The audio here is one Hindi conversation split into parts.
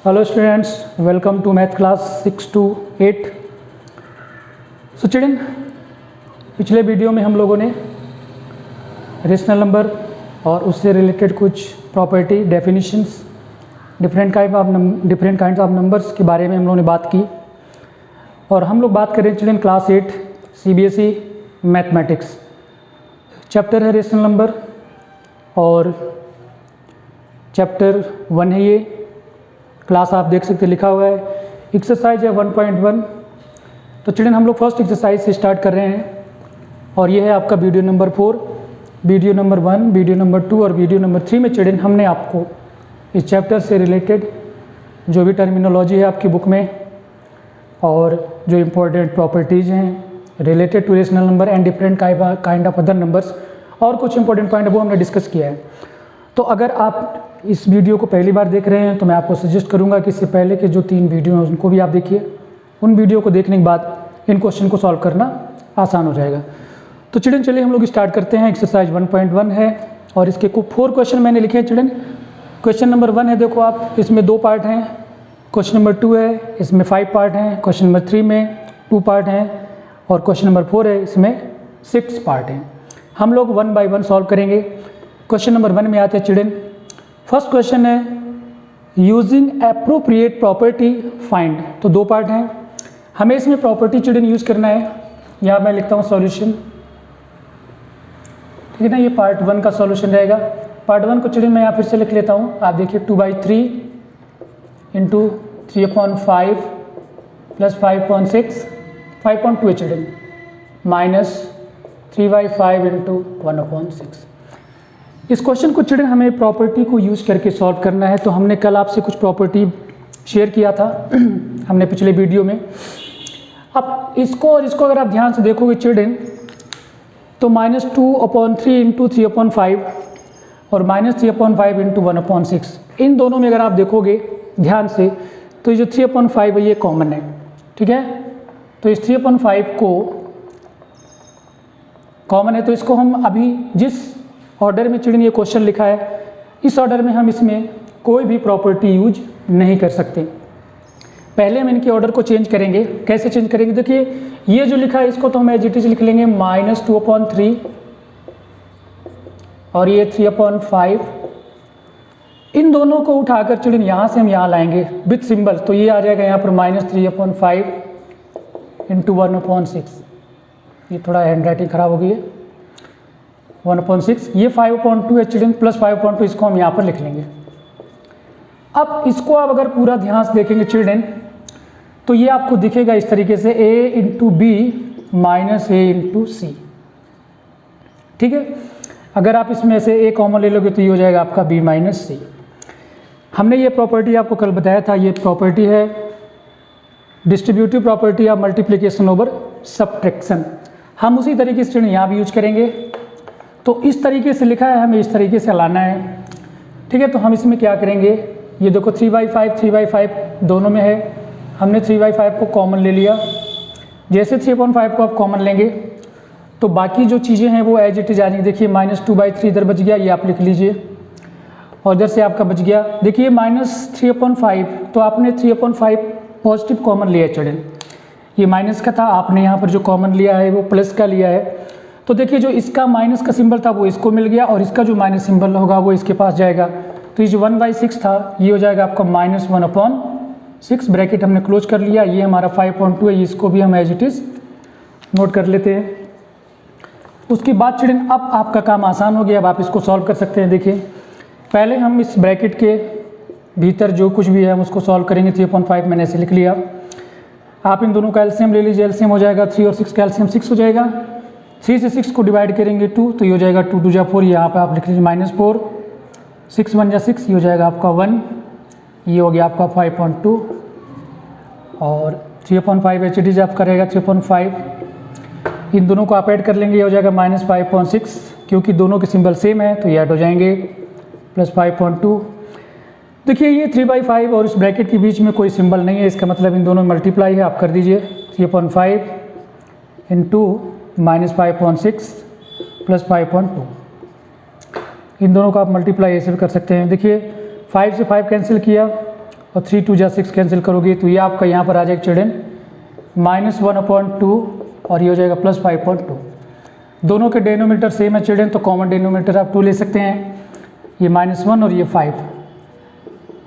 Hello students, welcome to math class 6 to 8. So children, पिछले वीडियो में हम लोगों ने रेशनल नंबर और उससे रिलेटेड कुछ property definitions different kind of numbers के बारे में हम लोगों ने बात की। और हम लोग बात करें children class 8 CBSE mathematics, chapter है रेशनल नंबर और चैप्टर 1 है। ये क्लास आप देख सकते लिखा हुआ है, एक्सरसाइज है 1.1। तो चिल्ड्रन हम लोग फर्स्ट एक्सरसाइज से स्टार्ट कर रहे हैं और ये है आपका video number 4, video number 1, video number 2 और वीडियो नंबर 3 में चिल्ड्रन हमने आपको इस चैप्टर से रिलेटेड जो भी टर्मिनोलॉजी है आपकी बुक में और जो इम्पोर्टेंट प्रॉपर्टीज़ हैं related to rational number and different kind of other numbers और कुछ इंपॉर्टेंट पॉइंट वो हमने डिस्कस किया है। तो अगर आप इस वीडियो को पहली बार देख रहे हैं तो मैं आपको सजेस्ट करूंगा कि इससे पहले के जो 3 वीडियो हैं उनको भी आप देखिए। उन वीडियो को देखने के बाद इन क्वेश्चन को सॉल्व करना आसान हो जाएगा। तो चिल्ड्रन चलिए हम लोग स्टार्ट करते हैं। एक्सरसाइज 1.1 है और इसके कुछ 4 क्वेश्चन मैंने लिखे हैं चिल्ड्रन। क्वेश्चन नंबर 1 है, देखो आप, इसमें 2 पार्ट हैं। क्वेश्चन नंबर 2 है, इसमें 5 पार्ट हैं। क्वेश्चन नंबर 3 में 2 पार्ट हैं और क्वेश्चन नंबर 4 है, इसमें 6 पार्ट हैं। हम लोग 1 बाय 1 सॉल्व करेंगे। क्वेश्चन नंबर 1 में आते हैं चिल्ड्रन। फर्स्ट क्वेश्चन है यूजिंग एप्रोप्रिएट प्रॉपर्टी फाइंड। तो 2 पार्ट हैं, हमें इसमें प्रॉपर्टी चिल्ड्रन यूज़ करना है। यहाँ मैं लिखता हूँ सॉल्यूशन, ठीक है ना। ये पार्ट 1 का सॉल्यूशन रहेगा। पार्ट 1 को चिल्ड्रन मैं यहाँ फिर से लिख लेता हूँ, आप देखिए 2/3 इंटू 3/5 प्लस 5/6 5.2 है चिल्ड्रन, माइनस 3/5 इंटू 1/6। इस क्वेश्चन को चिल्ड्रन हमें प्रॉपर्टी को यूज़ करके सॉल्व करना है। तो हमने कल आपसे कुछ प्रॉपर्टी शेयर किया था हमने पिछले वीडियो में। अब इसको और इसको अगर आप ध्यान से देखोगे चिल्ड्रन तो -2/3 इंटू 3/5 और -3/5 इंटू 1/6, इन दोनों में अगर आप देखोगे ध्यान से तो ये जो 3/5 है ये कॉमन है, ठीक है। तो इस 3/5 को कॉमन है, तो इसको हम अभी जिस ऑर्डर में चिल्ड्रन ये क्वेश्चन लिखा है इस ऑर्डर में हम इसमें कोई भी प्रॉपर्टी यूज नहीं कर सकते। पहले हम इनके ऑर्डर को चेंज करेंगे। कैसे चेंज करेंगे, देखिए ये जो लिखा है इसको तो हम एज इट इज लिख लेंगे -2/3 और ये 3/5। इन दोनों को उठाकर चिल्ड्रन यहाँ से हम यहाँ लाएंगे विथ सिंबल, तो ये आ जाएगा यहाँ पर -3/5 इंटू 1/6। ये थोड़ा हैंड राइटिंग खराब हो गई है, 1/6। ये 5/2 है चिल्ड्रन, प्लस 5/2 इसको हम यहाँ पर लिख लेंगे। अब इसको आप अगर पूरा ध्यान से देखेंगे चिल्ड्रन तो ये आपको दिखेगा इस तरीके से a into b minus a into c, ठीक है। अगर आप इसमें से a कॉमन ले लोगे तो ये हो जाएगा आपका b माइनस सी। हमने ये प्रॉपर्टी आपको कल बताया था, ये प्रॉपर्टी है distributive property of multiplication over subtraction. हम उसी तरीके से यहाँ भी यूज करेंगे। तो इस तरीके से लिखा है, हमें इस तरीके से लाना है, ठीक है। तो हम इसमें क्या करेंगे, ये देखो 3/5 दोनों में है, हमने 3/5 को कॉमन ले लिया। जैसे 3/5 को आप कॉमन लेंगे तो बाकी जो चीज़ें हैं वो एज इट इज आ जाएंगी। देखिए -2/3 इधर बच गया, ये आप लिख लीजिए और इधर से आपका बच गया। देखिए -3/5, तो आपने 3/5 पॉजिटिव कॉमन लिया है चिल्ड्रन, ये माइनस का था, आपने यहाँ पर जो कॉमन लिया है वो प्लस का लिया है। तो देखिए जो इसका माइनस का सिंबल था वो इसको मिल गया और इसका जो माइनस सिंबल होगा वो इसके पास जाएगा। तो ये जो 1/6 था ये हो जाएगा आपका -1/6, ब्रैकेट हमने क्लोज कर लिया। ये हमारा 5.2 है, इसको भी हम एज इट इज़ नोट कर लेते हैं। उसके बाद चिल्ड्रन अब आपका काम आसान हो गया, अब आप इसको सॉल्व कर सकते हैं। देखिए पहले हम इस ब्रैकेट के भीतर जो कुछ भी है हम उसको सॉल्व करेंगे। 3/5 मैंने ऐसे लिख लिया। आप इन दोनों का एलसीएम ले लीजिए, एलसीएम हो जाएगा 3 और 6 का एलसीएम 6 हो जाएगा। 3 से 6 को डिवाइड करेंगे 2, तो ये हो जाएगा 2 2 4, यहाँ पे आप लिख लीजिए -4, 6 1 6, ये हो जाएगा आपका 1, ये हो गया आपका 5.2 और 3/5 एच डी आप करेगा 3/5। इन दोनों को आप ऐड कर लेंगे, ये हो जाएगा -5.6, क्योंकि दोनों के सिंबल सेम है तो ये ऐड हो जाएंगे, प्लस 5.2। देखिए ये 3/5 और इस ब्रैकेट के बीच में कोई सिंबल नहीं है, इसका मतलब इन दोनों मल्टीप्लाई है। आप कर दीजिए 3/5 इंटू -5.6 प्लस 5.2, इन दोनों का आप मल्टीप्लाई ऐसे भी कर सकते हैं। देखिए 5 से 5 कैंसिल किया और 3 2 जा 6 कैंसिल करोगे तो ये आपका यहाँ पर आ जाएगा चिल्ड्रन -1/2 और ये हो जाएगा +5/2। दोनों के डेनोमीटर सेम है चिल्ड्रन, तो कॉमन डेनोमीटर आप 2 ले सकते हैं। ये -1 और ये 5,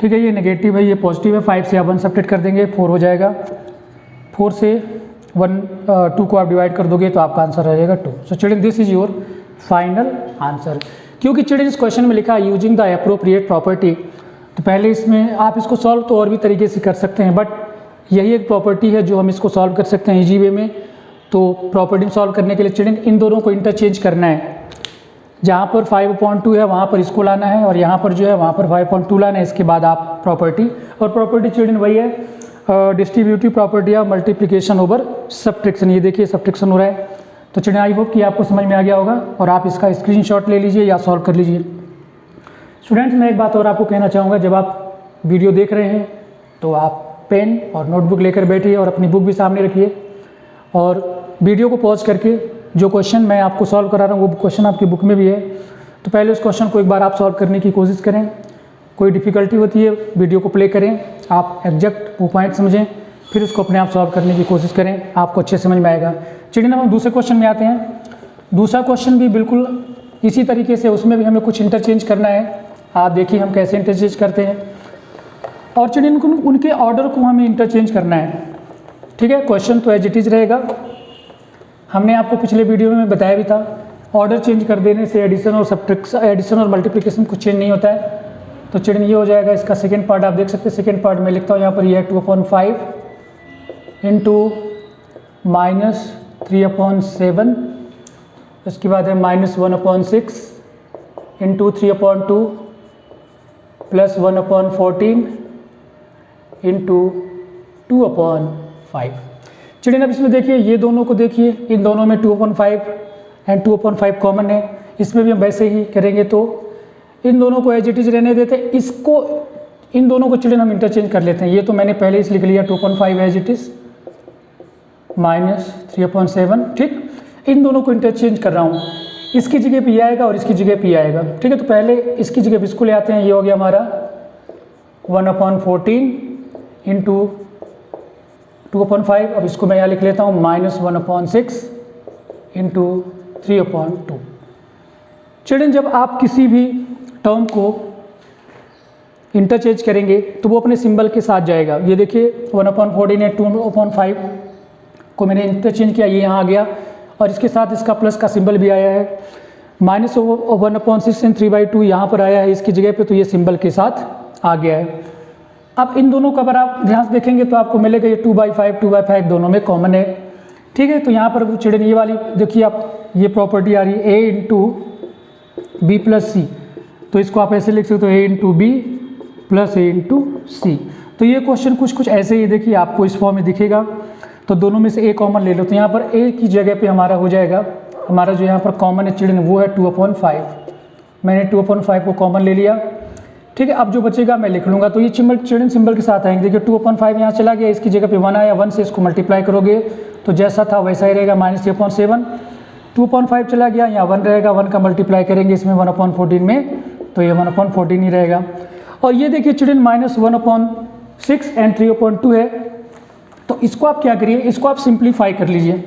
ठीक है। ये नेगेटिव है, ये पॉजिटिव है। 5 से आप 1 सब्ट्रैक्ट कर देंगे, 4 हो जाएगा। 4 से 2 को आप डिवाइड कर दोगे तो आपका आंसर आ जाएगा 2। So children this is your final answer. क्योंकि चिल्ड्रन इस क्वेश्चन में लिखा है यूजिंग द एप्रोप्रिएट प्रॉपर्टी, तो पहले इसमें आप इसको सॉल्व तो और भी तरीके से कर सकते हैं, बट यही एक प्रॉपर्टी है जो हम इसको सॉल्व कर सकते हैं इजी वे में। तो प्रॉपर्टी में सॉल्व करने के लिए चिल्ड्रन इन दोनों को इंटरचेंज करना है। जहाँ पर 5/2 है वहाँ पर इसको लाना है, और यहाँ पर जो है वहाँ पर 5/2 लाना है। इसके बाद आप प्रॉपर्टी, और प्रॉपर्टी चिल्ड्रन वही है distributive property of multiplication over subtraction. ये देखिए सब्ट्रैक्शन हो रहा है। तो चिल्ड्रन आई होप कि आपको समझ में आ गया होगा, और आप इसका स्क्रीनशॉट ले लीजिए या सॉल्व कर लीजिए। स्टूडेंट्स, मैं एक बात और आपको कहना चाहूँगा, जब आप वीडियो देख रहे हैं तो आप पेन और नोटबुक लेकर बैठिए और अपनी बुक भी सामने रखिए, और वीडियो को पॉज करके जो क्वेश्चन मैं आपको सॉल्व करा रहा हूँ वो क्वेश्चन आपकी बुक में भी है, तो पहले उस क्वेश्चन को एक बार आप सॉल्व करने की कोशिश करें। कोई डिफ़िकल्टी होती है वीडियो को प्ले करें, आप एग्जैक्ट वो पॉइंट समझें, फिर उसको अपने आप सॉल्व करने की कोशिश करें, आपको अच्छे समझ में आएगा। चलिए हम दूसरे क्वेश्चन में आते हैं। दूसरा क्वेश्चन भी बिल्कुल इसी तरीके से, उसमें भी हमें कुछ इंटरचेंज करना है। आप देखिए हम कैसे इंटरचेंज करते हैं, और चलिए उनके ऑर्डर को हमें इंटरचेंज करना है, ठीक है। क्वेश्चन तो एज इट इज़ रहेगा, हमने आपको पिछले वीडियो में बताया भी था। ऑर्डर चेंज कर देने से एडिशन और सब्ट्रैक्शन, एडिशन और मल्टीप्लिकेशन कुछ चेंज नहीं होता है। तो चिल्ड्रन ये हो जाएगा। इसका सेकेंड पार्ट आप देख सकते हैं। सेकेंड पार्ट में लिखता हूँ यहाँ पर, ये है 2/5 इंटू -3/7, उसके बाद है -1/6 इंटू 3/2 प्लस 1/14 इंटू 2/5। चिल्ड्रन अब इसमें देखिए, ये दोनों को देखिए, इन दोनों में 2/5 एंड 2/5 कॉमन है। इसमें भी हम वैसे ही करेंगे, तो इन दोनों को एज इट इज रहने देते हैं। इसको, इन दोनों को चिल्ड्रन हम इंटरचेंज कर लेते हैं। ये तो मैंने पहले इस लिख लिया 2/5 एज इट इज -3/7, ठीक। इन दोनों को इंटरचेंज कर रहा हूँ, इसकी जगह पे ये आएगा और इसकी जगह पे ये आएगा, ठीक है। तो पहले इसकी जगह पे इसको ले आते हैं। ये हो गया हमारा 1/14 इंटू 2/5। अब इसको मैं यहाँ लिख लेता हूँ -1/6 इंटू 3/2। चिल्ड्रन जब आप किसी भी टर्म को इंटरचेंज करेंगे तो वो अपने सिंबल के साथ जाएगा। ये देखिए 1/14 है, 2/5 को मैंने इंटरचेंज किया, ये यहाँ आ गया, और इसके साथ इसका प्लस का सिंबल भी आया है। -1/6 एंड 3/2 यहाँ पर आया है इसकी जगह पे, तो ये सिंबल के साथ आ गया है। अब इन दोनों का अगर आप ध्यान से देखेंगे तो आपको मिलेगा ये 2/5 दोनों में कॉमन है, ठीक है। तो यहाँ पर चिल्ड्रन ये वाली देखिए आप, ये प्रॉपर्टी आ रही है a into b plus c, तो इसको आप ऐसे लिख सकते हो a into b plus a into c. तो ये क्वेश्चन कुछ ऐसे ही देखिए आपको इस फॉर्म में दिखेगा। तो दोनों में से a कॉमन ले लो, तो यहाँ पर a की जगह पे हमारा हो जाएगा, हमारा जो यहाँ पर कॉमन है चिल्ड्रन वो है 2/5। मैंने 2/5 को कॉमन ले लिया, ठीक है। अब जो बचेगा मैं लिख लूँगा। तो ये चिल्ड्रन सिंबल के साथ आएंगे। देखिए 2/5 यहाँ चला गया, इसकी जगह पे 1 आया, 1 से इसको मल्टीप्लाई करोगे तो जैसा था वैसा ही रहेगा, -3/7। 2/5 चला गया, यहाँ 1 रहेगा, 1 का मल्टीप्लाई करेंगे इसमें 1/14 में, तो ये 1/14 ही रहेगा। और ये देखिए चिल्ड्रन -1/6 एंड 3/2 है, तो इसको आप क्या करिए, इसको आप सिंप्लीफाई कर लीजिए।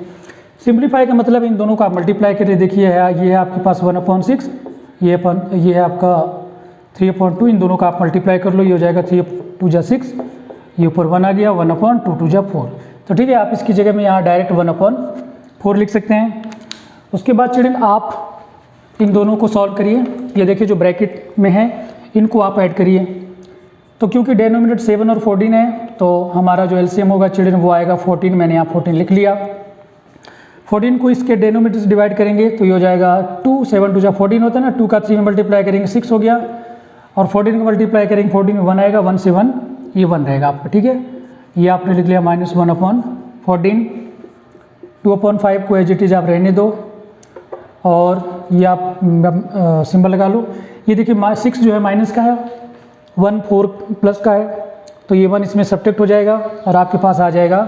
सिंप्लीफाई का मतलब इन दोनों को आप मल्टीप्लाई करिए। देखिए ये है आपके पास 1/6, ये है आपका 3/2, इन दोनों का आप मल्टीप्लाई कर लो, ये हो जाएगा 3 2 जा 6, ये ऊपर 1 आ गया, 1/2 2 जा 4। तो ठीक है, आप इसकी जगह में यहाँ डायरेक्ट 1/4 लिख सकते हैं। उसके बाद चिल्ड्रन आप इन दोनों को सॉल्व करिए। ये देखिए जो ब्रैकेट में है इनको आप ऐड करिए। तो क्योंकि डेनोमिनेटर 7 और 14 है तो हमारा जो एलसीएम होगा चिल्ड्रन वो आएगा 14। मैंने यहाँ 14 लिख लिया। 14 को इसके डेनोमिनेटर से डिवाइड करेंगे तो ये हो जाएगा 2, 7 2 जा 14 होता है ना, 2 का 3 में मल्टीप्लाई करेंगे 6 हो गया, और 14 को मल्टीप्लाई करेंगे 14 में 1 आएगा, 1 से 1 ये 1 रहेगा आपका, ठीक है। ये आपने लिख लिया -1/14। 2/5 को एज इट इज आप रहने दो, और ये आप सिंबल लगा लो। ये देखिए 6 जो है माइनस का है, 1 4 प्लस का है, तो ये 1 इसमें सब्ट्रैक्ट हो जाएगा और आपके पास आ जाएगा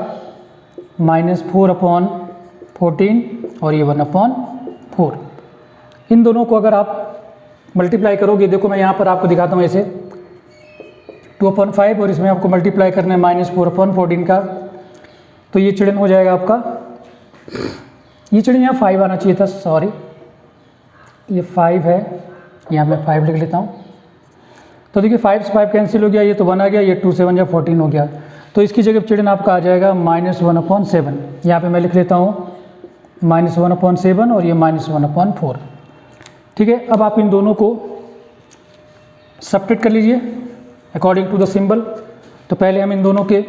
-4/14 और ये 1/4। इन दोनों को अगर आप मल्टीप्लाई करोगे, देखो मैं यहाँ पर आपको दिखाता हूँ ऐसे, 2/5 और इसमें आपको मल्टीप्लाई करना है -4/14 का, तो ये चिल्ड्रन हो जाएगा आपका, ये चिल्ड्रन यहाँ 5 आना चाहिए था, सॉरी ये 5 है, यहाँ मैं 5 लिख लेता हूँ। तो देखिए 5 से 5 कैंसिल हो गया, ये तो 1 आ गया, ये 2 से 1 या 14 हो गया, तो इसकी जगह चिल्ड्रन आपका आ जाएगा -1/7। यहाँ पे मैं लिख लेता हूँ -1/7 और ये -1/4। ठीक है, अब आप इन दोनों को सब्ट्रैक्ट कर लीजिए अकॉर्डिंग टू द सिंबल। तो पहले हम इन दोनों के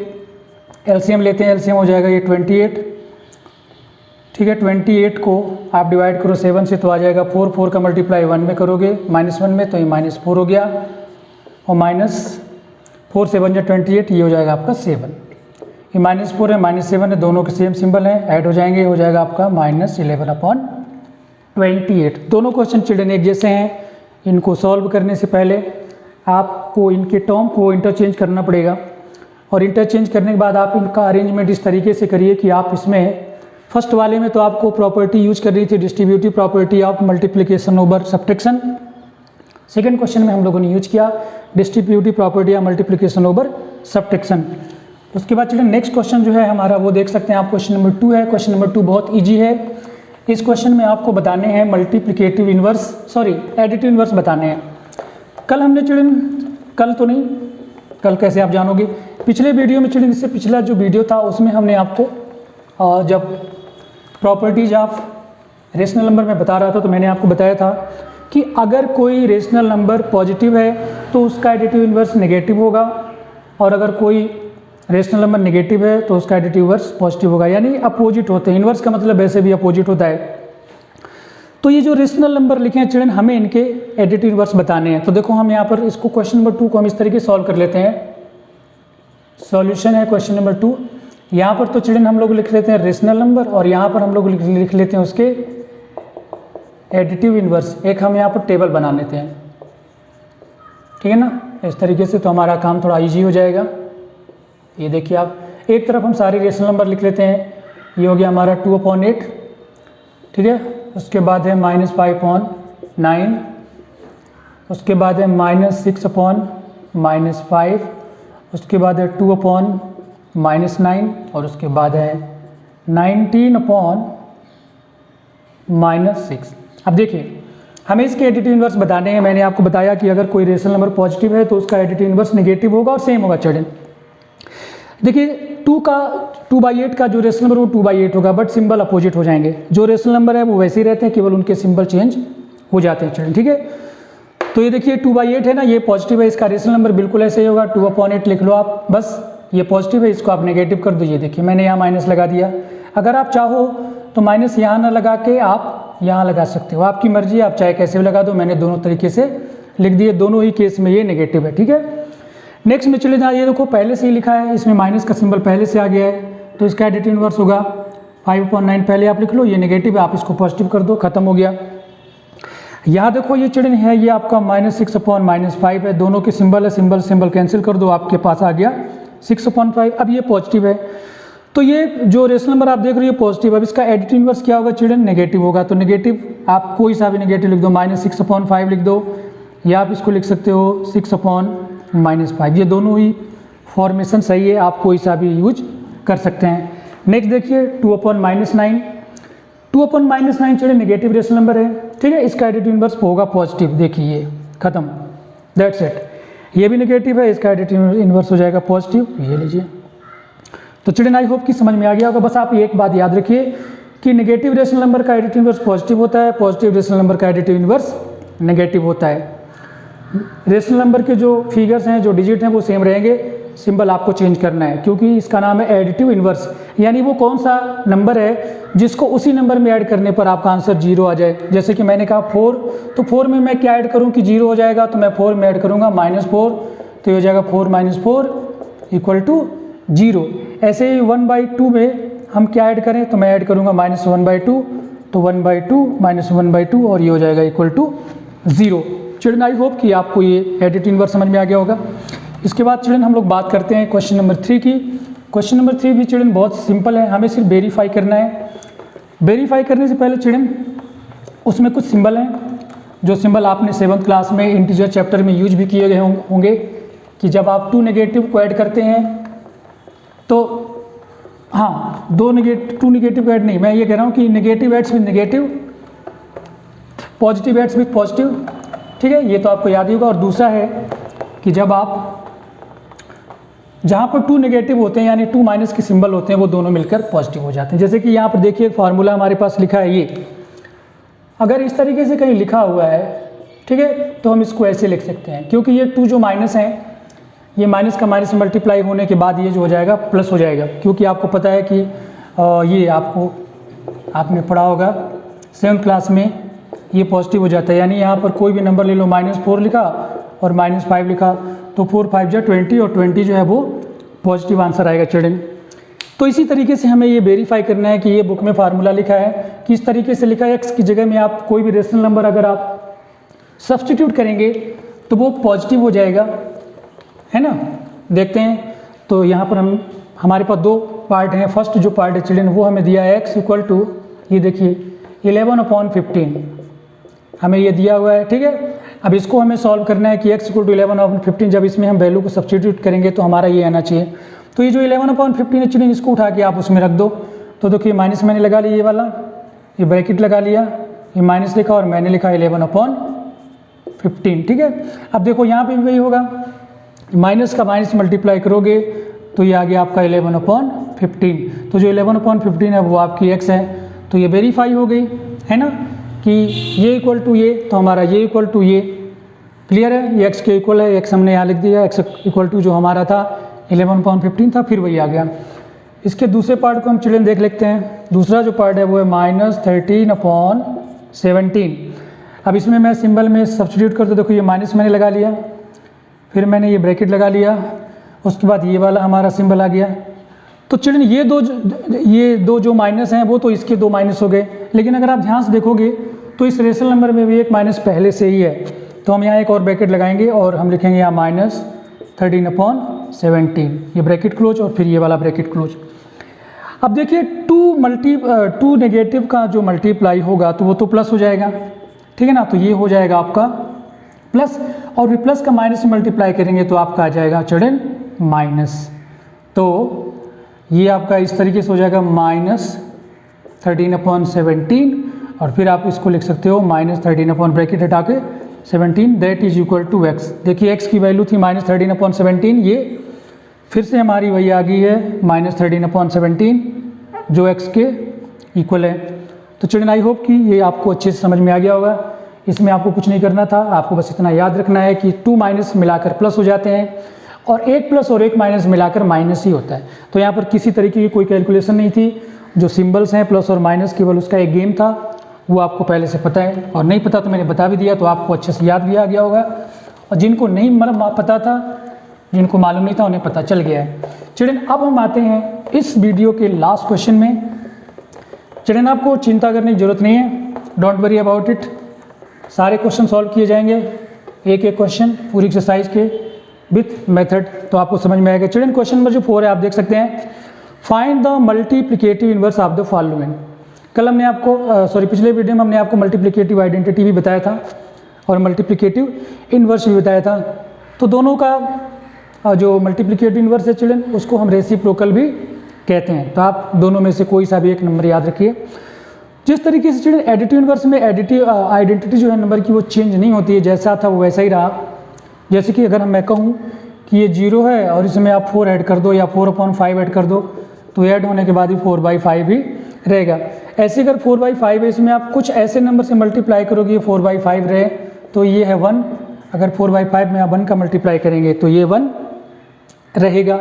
एलसीएम लेते हैं, एलसीएम हो जाएगा ये 28। ठीक है, 28 को आप डिवाइड करो 7 से तो आ जाएगा 4, 4 का मल्टीप्लाई 1 में करोगे -1 में, तो ये -4 हो गया, और -4 से 1 या 28, ये हो जाएगा आपका 7। ये -4 है -7 है, दोनों के सेम सिंबल हैं, ऐड हो जाएंगे, हो जाएगा आपका -11/28। दोनों क्वेश्चन चिल्ड्रन एक जैसे हैं, इनको सॉल्व करने से पहले आपको इनके टर्म को इंटरचेंज करना पड़ेगा, और इंटरचेंज करने के बाद आप इनका अरेंजमेंट इस तरीके से करिए कि आप इसमें फर्स्ट वाले में तो आपको प्रॉपर्टी यूज कर रही थी distributive property of multiplication over subtraction. Second question में हम लोगों ने यूज किया distributive property of multiplication over subtraction. उसके बाद चलिए नेक्स्ट क्वेश्चन जो है हमारा वो देख सकते हैं आप, क्वेश्चन नंबर 2 है। क्वेश्चन नंबर 2 बहुत ईजी है। इस क्वेश्चन में आपको बताने हैं multiplicative inverse, sorry additive inverse बताने हैं। कल हमने चिल्ड्रन, कल तो नहीं, कल कैसे आप जानोगे, पिछले वीडियो में चिल्ड्रन, इससे पिछला जो वीडियो था उसमें हमने आपको जब प्रॉपर्टीज ऑफ रेशनल नंबर में बता रहा था तो मैंने आपको बताया था कि अगर कोई रेशनल नंबर पॉजिटिव है तो उसका एडिटिव इन्वर्स नेगेटिव होगा, और अगर कोई रेशनल नंबर नेगेटिव है तो उसका एडिटिव इन्वर्स पॉजिटिव होगा, यानी अपोजिट होते हैं। इन्वर्स का मतलब वैसे भी अपोजिट होता है। तो ये जो रेशनल नंबर लिखे हैं चिल्ड्रन, हमें इनके एडिटिव इन्वर्स बताने हैं। तो देखो हम यहाँ पर इसको क्वेश्चन नंबर 2 को हम इस तरीके सॉल्व कर लेते हैं। सॉल्यूशन है क्वेश्चन नंबर 2। यहाँ पर तो चिल्ड्रन हम लोग लिख लेते हैं रेशनल नंबर, और यहाँ पर हम लोग लिख लेते हैं उसके एडिटिव इन्वर्स। एक हम यहाँ पर टेबल बना लेते हैं, ठीक है ना, इस तरीके से, तो हमारा काम थोड़ा ईजी हो जाएगा। ये देखिए आप, एक तरफ हम सारे रेशनल नंबर लिख लेते हैं। ये हो गया हमारा 2/8, ठीक है। उसके बाद है -5/9, उसके बाद है -6/5, उसके बाद है 2/9, और उसके बाद है 19/6। अब देखिए हमें इसके एडिटिव इन्वर्स बताने हैं। मैंने आपको बताया कि अगर कोई रेशनल नंबर पॉजिटिव है तो उसका एडिटिव इन्वर्स नेगेटिव होगा और सेम होगा चिल्ड्रन। देखिए 2/8 का जो रेशनल नंबर वो 2/8 होगा, बट सिंबल अपोजिट हो जाएंगे। जो रेशनल नंबर है वो वैसे ही रहते हैं, केवल उनके सिंबल चेंज हो जाते हैं चिल्ड्रन, ठीक है। तो ये देखिए 2/8 है ना, ये पॉजिटिव है, इसका रेशनल नंबर बिल्कुल ऐसे ही होगा, 2/8 लिख लो आप, बस ये पॉजिटिव है, इसको आप नेगेटिव कर दो। ये देखिए मैंने यहाँ माइनस लगा दिया। अगर आप चाहो तो माइनस यहाँ ना लगा के आप यहाँ लगा सकते हो, आपकी मर्जी है, आप चाहे कैसे भी लगा दो। मैंने दोनों तरीके से लिख दिए, दोनों ही केस में ये नेगेटिव है, ठीक है। नेक्स्ट में चले जाइए, देखो पहले से ही लिखा है, इसमें माइनस का सिंबल पहले से आ गया है, तो इसका एडिटिव इन्वर्स होगा 5/9 पहले आप लिख लो, ये नेगेटिव है, आप इसको पॉजिटिव कर दो, खत्म हो गया। यहाँ देखो ये चिल्ड्रन है, ये आपका -6/-5 है, दोनों के सिंबल है, सिंबल कैंसिल कर दो, आपके पास आ गया 6/5। अब ये पॉजिटिव है, तो ये जो रेशनल नंबर आप देख रहे हो पॉजिटिव। अब इसका एडिटिव इन्वर्स क्या होगा चिल्ड्रन? नेगेटिव होगा। तो नेगेटिव आप कोई सा भी नेगेटिव लिख दो, -6/5 लिख दो, या आप इसको लिख सकते हो 6/-5। ये दोनों ही फॉर्मेशन सही है, आप कोई सा भी यूज कर सकते हैं। नेक्स्ट देखिए 2/-9। 2/-9 चिल्ड्रन नेगेटिव रेशनल नंबर है, ठीक है, इसका एडिटिव इन्वर्स होगा पॉजिटिव। देखिए ये खत्म, दैट्स इट। ये भी नेगेटिव है, इसका एडिटिव इन्वर्स हो जाएगा पॉजिटिव, ये लीजिए। तो चिल्ड्रन आई होप कि समझ में आ गया होगा। बस आप एक बात याद रखिए कि नेगेटिव रेशनल नंबर का एडिटिव इन्वर्स पॉजिटिव होता है, पॉजिटिव रेशनल नंबर का एडिटिव इन्वर्स नेगेटिव होता है। रेशनल नंबर के जो फिगर्स हैं, जो डिजिट हैं, वो सेम रहेंगे, सिंबल आपको चेंज करना है, क्योंकि इसका नाम है एडिटिव इन्वर्स। यानी वो कौन सा नंबर है जिसको उसी नंबर में ऐड करने पर आपका आंसर 0 आ जाए। जैसे कि मैंने कहा 4, तो 4 में मैं क्या ऐड करूं कि 0 हो जाएगा, तो मैं 4 में ऐड करूंगा -4, तो ये हो जाएगा 4 - 4 = 0। ऐसे ही 1/2 में हम क्या ऐड करें, तो मैं ऐड करूंगा -1/2, तो 1/2 - 1/2, और ये हो जाएगा =0। चिल्ड्रन आई होप कि आपको ये एडिटिव इन्वर्स समझ में आ गया होगा। इसके बाद चिल्ड्रन हम लोग बात करते हैं क्वेश्चन नंबर 3 की। क्वेश्चन नंबर 3 भी चिल्ड्रन बहुत सिंपल है, हमें सिर्फ वेरीफाई करना है। वेरीफाई करने से पहले चिल्ड्रन उसमें कुछ सिंबल हैं, जो सिंबल आपने 7th क्लास में इंटीजर चैप्टर में यूज भी किए गए होंगे। कि जब आप 2 नेगेटिव को ऐड करते हैं तो हाँ, 2 नेगेटिव को ऐड नहीं, मैं ये कह रहा हूँ कि negative adds with negative, positive adds with positive, ठीक है, ये तो आपको याद ही होगा। और दूसरा है कि जब आप जहाँ पर 2 नेगेटिव होते हैं यानी 2 माइनस के सिंबल होते हैं वो दोनों मिलकर पॉजिटिव हो जाते हैं। जैसे कि यहाँ पर देखिए एक फार्मूला हमारे पास लिखा है, ये अगर इस तरीके से कहीं लिखा हुआ है, ठीक है, तो हम इसको ऐसे लिख सकते हैं, क्योंकि ये 2 जो माइनस हैं, ये माइनस का माइनस मल्टीप्लाई होने के बाद ये जो हो जाएगा प्लस हो जाएगा, क्योंकि आपको पता है कि ये आपने पढ़ा होगा 7th क्लास में, ये पॉजिटिव हो जाता है। यानी यहाँ पर कोई भी नंबर ले लो, -4 लिखा और -5 लिखा तो 4 5 जा 20 और 20 जो है वो पॉजिटिव आंसर आएगा चिल्ड्रन। तो इसी तरीके से हमें ये वेरीफाई करना है कि ये बुक में फार्मूला लिखा है कि इस तरीके से लिखा है, एक्स की जगह में आप कोई भी रेशनल नंबर अगर आप सब्सटीट्यूट करेंगे तो वो पॉजिटिव हो जाएगा, है ना। देखते हैं, तो यहाँ पर हमारे पास 2 पार्ट हैं। फर्स्ट जो पार्ट है चिल्ड्रन वो हमें दिया है एक्स इक्वल टू, ये देखिए 11/15 हमें ये दिया हुआ है, ठीक है। अब इसको हमें सॉल्व करना है कि x इक्वल टू 11/15, जब इसमें हम वैल्यू को सब्सटीट्यूट करेंगे तो हमारा ये आना चाहिए। तो ये जो 11/15 है चिल्ड्रन, इसको उठा के आप उसमें रख दो। तो देखिए माइनस मैंने लगा लिया, ये वाला ये ब्रैकेट लगा लिया, ये माइनस लिखा और मैंने लिखा 11/15, ठीक है। अब देखो यहाँ पे भी वही होगा, माइनस का माइनस मल्टीप्लाई करोगे तो ये आ गया आपका 11/15। तो जो 11/15 है वो आपकी x है, तो ये वेरीफाई हो गई, है ना, कि ये इक्वल टू ये, तो हमारा ये इक्वल टू ये क्लियर है, ये x के इक्वल है, x हमने यहाँ लिख दिया, x इक्वल टू जो हमारा था 11/15 था, फिर वही आ गया। इसके दूसरे पार्ट को हम चिल्ड्रन देख लेते हैं। दूसरा जो पार्ट है वो है -13/17। अब इसमें मैं सिंबल में सब्स्टिट्यूट कर दो, देखो ये माइनस मैंने लगा लिया, फिर मैंने ये ब्रैकेट लगा लिया, उसके बाद ये वाला हमारा सिंबल आ गया। तो चिल्ड्रन ये दो जो माइनस हैं वो तो इसके 2 माइनस हो गए, लेकिन अगर आप ध्यान से देखोगे तो इस रेशनल नंबर में भी एक माइनस पहले से ही है, तो हम यहाँ एक और ब्रैकेट लगाएंगे और हम लिखेंगे यहाँ -13/17, ये ब्रैकेट क्लोज और फिर ये वाला ब्रैकेट क्लोज। अब देखिए 2 नेगेटिव का जो मल्टीप्लाई होगा तो वो तो प्लस हो जाएगा, ठीक है ना, तो ये हो जाएगा आपका प्लस, और फिर प्लस का माइनस में मल्टीप्लाई करेंगे तो आपका आ जाएगा चिल्ड्रन माइनस। तो ये आपका इस तरीके से हो जाएगा -13/17, और फिर आप इसको लिख सकते हो -13 ब्रैकेट हटा के 17 that is equal to x। देखिए x की वैल्यू थी -13/17, ये फिर से हमारी वही आ गई है -13/17 जो x के इक्वल है। तो चिल्ड्रन आई होप कि ये आपको अच्छे से समझ में आ गया होगा। इसमें आपको कुछ नहीं करना था, आपको बस इतना याद रखना है कि 2 माइनस मिलाकर प्लस हो जाते हैं और 1 प्लस और 1 माइनस मिलाकर माइनस ही होता है। तो यहाँ पर किसी तरीके की कोई कैलकुलेशन नहीं थी, जो सिंबल्स हैं प्लस और माइनस केवल उसका एक गेम था, वो आपको पहले से पता है, और नहीं पता तो मैंने बता भी दिया तो आपको अच्छे से याद भी आ गया होगा, और जिनको नहीं पता था, जिनको मालूम नहीं था उन्हें पता चल गया है। चिल्ड्रन अब हम आते हैं इस वीडियो के लास्ट क्वेश्चन में। चिल्ड्रन आपको चिंता करने की जरूरत नहीं है, डोंट वरी अबाउट इट, सारे क्वेश्चन सॉल्व किए जाएंगे, एक एक क्वेश्चन पूरी एक्सरसाइज के विथ मेथड, तो आपको समझ में आएगा। चिल्ड्रन क्वेश्चन नंबर जो 4 है आप देख सकते हैं, find the multiplicative inverse of the following. कल हमने आपको पिछले वीडियो में हमने आपको मल्टीप्लिकेटिव आइडेंटिटी भी बताया था और मल्टीप्लिकेटिव इनवर्स भी बताया था। तो दोनों का जो मल्टीप्लिकेटिव इनवर्स है चिल्ड्रन, उसको हम रेसिप्रोकल भी कहते हैं। तो आप दोनों में से कोई सा भी एक नंबर याद रखिए। जिस तरीके से चिल्ड्रन एडिटिव इनवर्स में एडिटिव आइडेंटिटी जो है नंबर की वो चेंज नहीं होती है, जैसा था वो वैसा ही रहा। जैसे कि अगर मैं कहूँ कि ये 0 है और इसमें आप 4 ऐड कर दो या 4/5 ऐड कर दो, तो ऐड होने के बाद भी 4/5 ही रहेगा। ऐसे अगर 4/5 है, इसमें आप कुछ ऐसे नंबर से मल्टीप्लाई करोगे 4/5 रहे, तो ये है 1। अगर 4/5 में आप 1 का मल्टीप्लाई करेंगे तो ये 1 रहेगा।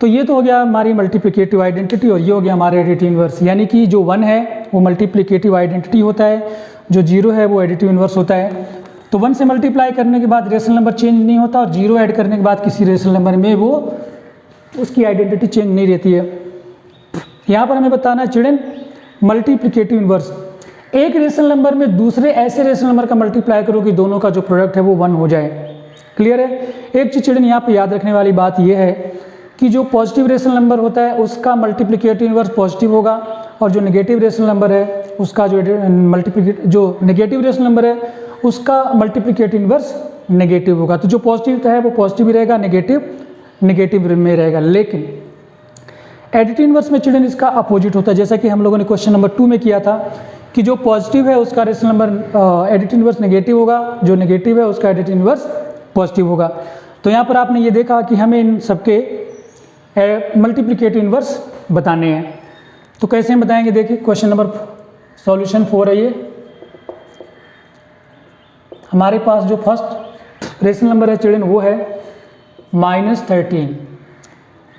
तो ये तो हो गया हमारी मल्टीप्लिकेटिव आइडेंटिटी, और ये हो गया हमारा एडिटिव इनवर्स। यानी कि जो 1 है वो मल्टीप्लिकेटिव आइडेंटिटी होता है, जो 0 है वो एडिटिव इनवर्स होता है। तो 1 से मल्टीप्लाई करने के बाद रेशनल नंबर चेंज नहीं होता, और 0 ऐड करने के बाद किसी रेशनल नंबर में वो उसकी आइडेंटिटी चेंज नहीं रहती है। यहाँ पर हमें बताना है चिल्ड्रन मल्टीप्लिकेटिव इनवर्स, एक रेशनल नंबर में दूसरे ऐसे रेशनल नंबर का मल्टीप्लाई करो कि दोनों का जो प्रोडक्ट है वो 1 हो जाए। क्लियर है। एक चीज़ चिल्ड्रन यहाँ पे याद रखने वाली बात यह है कि जो पॉजिटिव रेशनल नंबर होता है उसका मल्टीप्लिकेटिव इनवर्स पॉजिटिव होगा, और जो नेगेटिव रेशनल नंबर है उसका जो नेगेटिव रेशनल नंबर है उसका मल्टीप्लिकेटिव इनवर्स नेगेटिव होगा। तो जो पॉजिटिव है वो पॉजिटिव ही रहेगा, नेगेटिव में रहेगा। लेकिन एडिटिव इनवर्स में चिल्ड्रन इसका अपोजिट होता है, जैसा कि हम लोगों ने क्वेश्चन नंबर 2 में किया था कि जो पॉजिटिव है उसका rational number additive inverse negative होगा, जो नेगेटिव है उसका एडिटिव इनवर्स पॉजिटिव होगा। तो यहाँ पर आपने ये देखा कि हमें इन सबके मल्टीप्लिकेटिव इनवर्स बताने हैं। तो कैसे हम बताएंगे, देखिए क्वेश्चन नंबर सॉल्यूशन 4 है ये। हमारे पास जो फर्स्ट रेशनल नंबर है चिल्ड्रन वो है -13।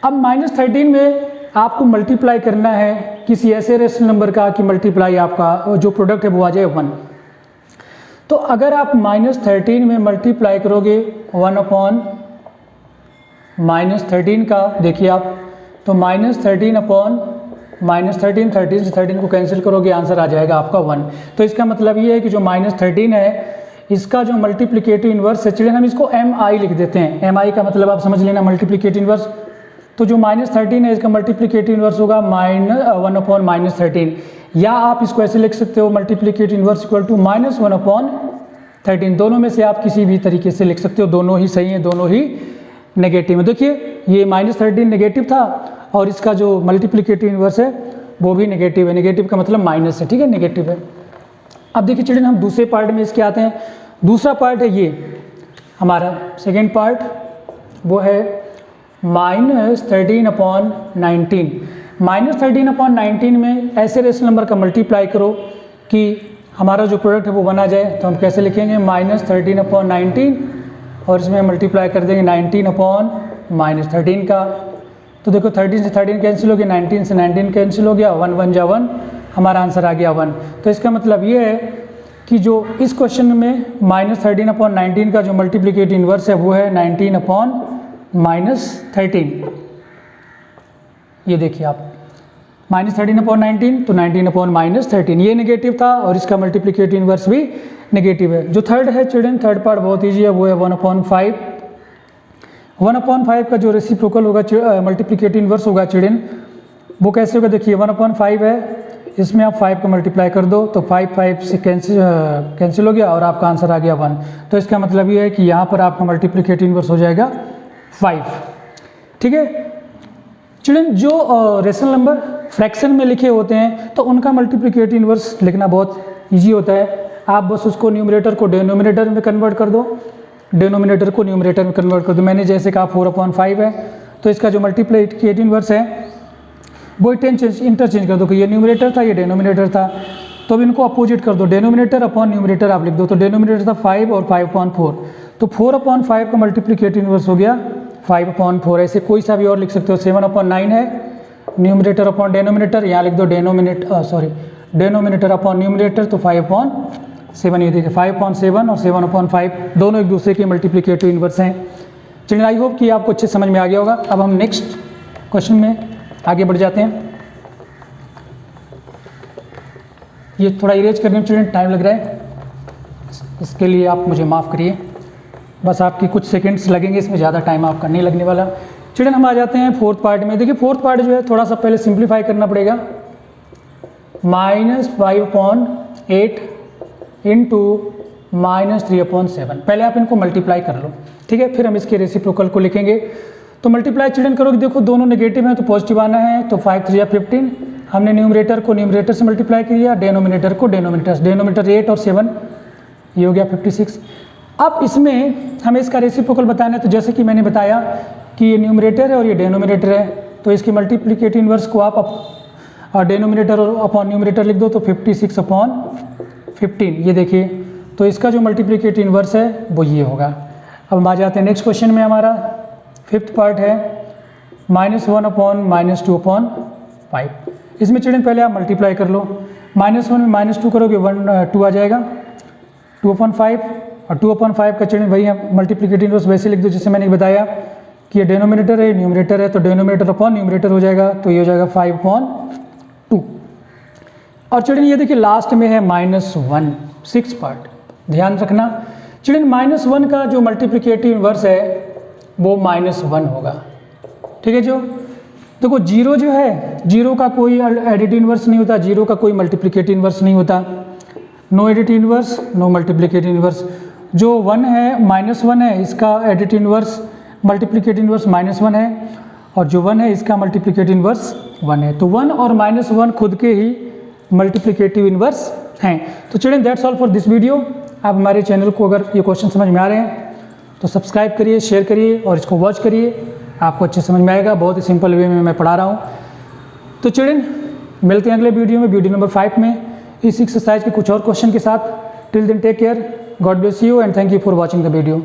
अब -13 में आपको मल्टीप्लाई करना है किसी ऐसे रेशनल नंबर का कि मल्टीप्लाई आपका जो प्रोडक्ट है वो आ जाए 1। तो अगर आप -13 में मल्टीप्लाई करोगे 1 अपॉन -13 का, देखिए आप तो -13 अपॉन -13, 13 से 13 को कैंसिल करोगे, आंसर आ जाएगा आपका 1। तो इसका मतलब ये है कि जो -13 है इसका जो मल्टीप्लिकेटिव इनवर्स है चिल्ड्रन हम इसको mi लिख देते हैं। mi का मतलब आप समझ लेना मल्टीप्लिकेटिव इनवर्स। तो जो -13 है इसका मल्टीप्लिकेटिव इनवर्स होगा 1 अपॉन -13, या आप इसको ऐसे लिख सकते हो multiplicative inverse equal to -1 upon 13। दोनों में से आप किसी भी तरीके से लिख सकते हो, दोनों ही सही है, दोनों ही नेगेटिव है। देखिए ये -13 नेगेटिव था और इसका जो मल्टीप्लिकेटिव इनवर्स है वो भी नेगेटिव है। नेगेटिव का मतलब माइनस है, ठीक है, नेगेटिव है। अब देखिए चिल्ड्रन हम दूसरे पार्ट में इसके आते हैं। दूसरा पार्ट है ये हमारा सेकेंड पार्ट, वो है -13 अपॉन 19। -13 अपॉन 19 में ऐसे रेशनल नंबर का मल्टीप्लाई करो कि हमारा जो प्रोडक्ट है वो बना जाए। तो हम कैसे लिखेंगे, -13 अपॉन 19 और इसमें मल्टीप्लाई कर देंगे 19 अपॉन -13 का। तो देखो 13 से 13 कैंसिल हो गया, 19 से 19 कैंसिल हो गया, 1 1 जा 1, हमारा आंसर आ गया 1। तो इसका मतलब ये है कि जो इस क्वेश्चन में -13 अपॉन 19 का जो मल्टीप्लिकेटिव इनवर्स है वो है 19 अपॉन -13। ये देखिए आप -13 अपॉन 19 तो 19 अपॉन -13, ये नेगेटिव था और इसका मल्टीप्लिकेटिव इनवर्स भी नेगेटिव है। जो थर्ड है चिल्ड्रन, थर्ड पार्ट बहुत ईजी है, वो है 1/5। 1/5 का जो रेसिप्रोकल होगा मल्टीप्लिकेटिव इनवर्स होगा चिल्ड्रन, वो कैसे होगा, देखिए 1/5 है, इसमें आप 5 को मल्टीप्लाई कर दो तो 5 से कैंसिल हो गया और आपका आंसर आ गया 1। तो इसका मतलब ये है कि यहाँ पर आपका मल्टीप्लिकेटिव इनवर्स हो जाएगा 5, ठीक है। चिल्ड्रन जो रेशनल नंबर फ्रैक्शन में लिखे होते हैं तो उनका मल्टीप्लिकेटिव इनवर्स लिखना बहुत ईजी होता है। आप बस उसको न्यूमरेटर को डिनोमिनेटर में कन्वर्ट कर दो, डिनोमिनेटर को न्यूमरेटर में कन्वर्ट कर दो। मैंने जैसे कहा 4/5 है, तो इसका जो मल्टीप्लिकेटिव इनवर्स है वो इंटरचेंज कर दो कि ये न्यूमरेटर था, ये डिनोमिनेटर था, तो अब इनको अपोजिट कर दो, डिनोमिनेटर अपॉन न्यूमरेटर आप लिख दो। तो डिनोमिनेटर था 5 और 5/4, तो 4/5 का मल्टीप्लिकेटिव इनवर्स हो गया 5/4। ऐसे कोई सा भी और लिख सकते हो। 7/9 है, न्यूमरेटर अपॉन डिनोमिनेटर, यहाँ लिख दो डिनोमिनेटर अपॉन न्यूमरेटर, तो 5/7। ये देखिए 5/7 और 7/5 दोनों एक दूसरे के मल्टीप्लिकेटिव इनवर्स हैं। चलिए आई होप कि आपको अच्छे समझ में आ गया होगा। अब हम नेक्स्ट क्वेश्चन में आगे बढ़ जाते हैं। ये थोड़ा इरेज करने में चिल्ड्रन टाइम लग रहा है, इसके लिए आप मुझे माफ़ करिए, बस आपकी कुछ सेकंड्स लगेंगे, इसमें ज़्यादा टाइम आपका नहीं लगने वाला। चिल्ड्रन हम आ जाते हैं फोर्थ पार्ट में। देखिए फोर्थ पार्ट जो है थोड़ा सा पहले सिंप्लीफाई करना पड़ेगा। -5/8 इंटू -3/7, पहले आप इनको मल्टीप्लाई कर लो, ठीक है, फिर हम इसके रेसिप्रोकल को लिखेंगे। तो मल्टीप्लाई चिल्ड्रन करोगे, देखो दोनों नेगेटिव हैं तो पॉजिटिव आना है, तो 5 3 15, हमने न्यूमरेटर को न्यूमरेटर से मल्टीप्लाई किया, डिनोमिनेटर को डिनोमिनेटर से, डिनोमिनेटर 8 और 7, ये हो गया 56। अब इसमें हमें इसका रेसिप्रोकल बताना है, तो जैसे कि मैंने बताया कि ये न्यूमरेटर है और ये डिनोमिनेटर है, तो इसकी मल्टीप्लिकेटिव इनवर्स को आप डिनोमिनेटर और अपॉन न्यूमरेटर लिख दो, तो 56/15, ये देखिए। तो इसका जो मल्टीप्लिकेटिव इनवर्स है वो ये होगा। अब हम आ जाते हैं नेक्स्ट क्वेश्चन में। हमारा फिफ्थ पार्ट है -1/-2/5। इसमें चिल्ड्रन पहले आप मल्टीप्लाई कर लो, -1 में -2 करोगे 2 आ जाएगा, 2/5 और 2/5 का चिल्ड्रन वही है मल्टीप्लिकेटिव इनवर्स वैसे लिख दो जैसे मैंने बताया कि ये डिनोमिनेटर है, न्यूमरेटर है, तो डिनोमिनेटर अपॉन न्यूमरेटर हो जाएगा, तो ये हो जाएगा 5/2। और चिल्ड्रन ये देखिए लास्ट में है -1, सिक्स पार्ट, ध्यान रखना चिल्ड्रन -1 का जो मल्टीप्लिकेटिव इनवर्स है वो -1 होगा, ठीक है। जो देखो जीरो जो है, जीरो का कोई एडिटिव इनवर्स नहीं होता, जीरो का कोई मल्टीप्लिकेटिव इनवर्स नहीं होता, no additive inverse no multiplicative inverse. जो 1 है -1 है, इसका एडिट इन्वर्स मल्टीप्लिकेट इन्वर्स -1 है, और जो 1 है इसका मल्टीप्लिकेट इन्वर्स 1 है। तो 1 और -1 खुद के ही मल्टीप्लिकेटिव इन्वर्स हैं। तो children that's all for this video. आप हमारे चैनल को अगर ये क्वेश्चन समझ में आ रहे हैं तो सब्सक्राइब करिए, शेयर करिए और इसको वॉच करिए, आपको अच्छे समझ में आएगा। बहुत ही सिंपल वे में मैं पढ़ा रहा हूँ। तो चिल्ड्रन मिलते हैं अगले वीडियो में, वीडियो नंबर 5 में, इस एक्सरसाइज के कुछ और क्वेश्चन के साथ। Till then take care, God bless you and thank you for watching the video.